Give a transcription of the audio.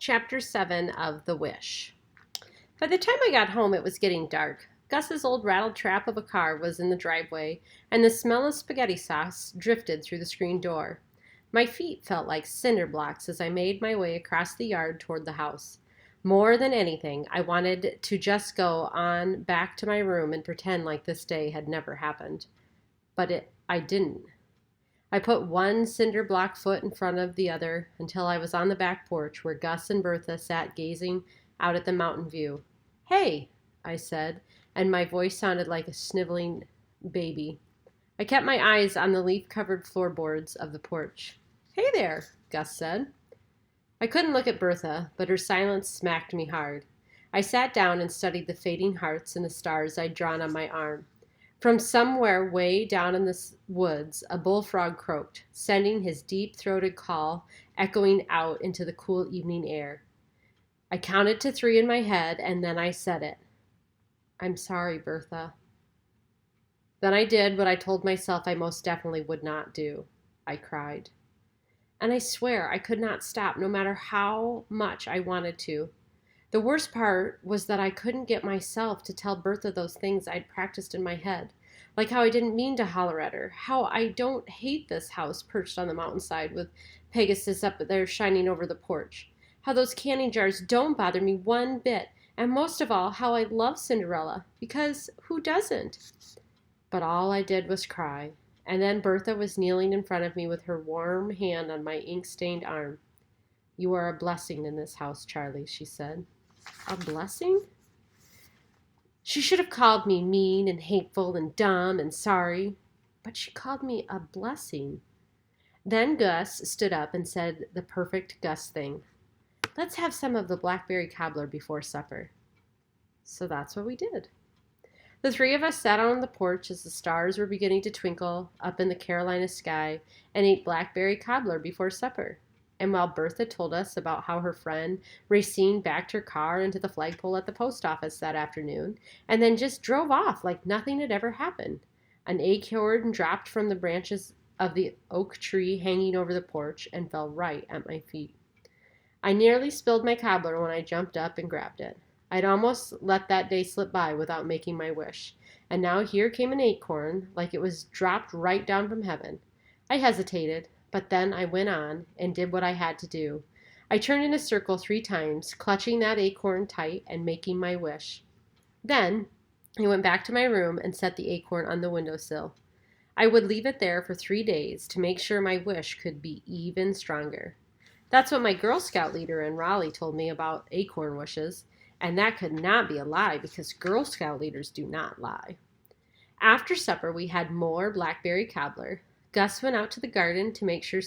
Chapter 7 of The Wish. By the time I got home, it was getting dark. Gus's old rattled trap of a car was in the driveway, and the smell of spaghetti sauce drifted through the screen door. My feet felt like cinder blocks as I made my way across the yard toward the house. More than anything, I wanted to just go on back to my room and pretend like this day had never happened. But I didn't. I put one cinder block foot in front of the other until I was on the back porch where Gus and Bertha sat gazing out at the mountain view. "Hey," I said, and my voice sounded like a sniveling baby. I kept my eyes on the leaf-covered floorboards of the porch. "Hey there," Gus said. I couldn't look at Bertha, but her silence smacked me hard. I sat down and studied the fading hearts and the stars I'd drawn on my arm. From somewhere way down in the woods, a bullfrog croaked, sending his deep-throated call echoing out into the cool evening air. I counted to 3 in my head, and then I said it. "I'm sorry, Bertha." Then I did what I told myself I most definitely would not do. I cried. And I swear I could not stop, no matter how much I wanted to. The worst part was that I couldn't get myself to tell Bertha those things I'd practiced in my head, like how I didn't mean to holler at her, how I don't hate this house perched on the mountainside with Pegasus up there shining over the porch, how those canning jars don't bother me one bit, and most of all, how I love Cinderella, because who doesn't? But all I did was cry, and then Bertha was kneeling in front of me with her warm hand on my ink-stained arm. "You are a blessing in this house, Charlie," she said. A blessing? She should have called me mean and hateful and dumb and sorry, but she called me a blessing. Then Gus stood up and said the perfect Gus thing. "Let's have some of the blackberry cobbler before supper." So that's what we did. The 3 of us sat on the porch as the stars were beginning to twinkle up in the Carolina sky and ate blackberry cobbler before supper. And while Bertha told us about how her friend Racine backed her car into the flagpole at the post office that afternoon and then just drove off like nothing had ever happened, an acorn dropped from the branches of the oak tree hanging over the porch and fell right at my feet. I nearly spilled my cobbler when I jumped up and grabbed it. I'd almost let that day slip by without making my wish, and now here came an acorn like it was dropped right down from heaven. I hesitated, but then I went on and did what I had to do. I turned in a circle 3 times, clutching that acorn tight and making my wish. Then I went back to my room and set the acorn on the windowsill. I would leave it there for 3 days to make sure my wish could be even stronger. That's what my Girl Scout leader in Raleigh told me about acorn wishes, and that could not be a lie because Girl Scout leaders do not lie. After supper, we had more blackberry cobbler. Gus went out to the garden to make sure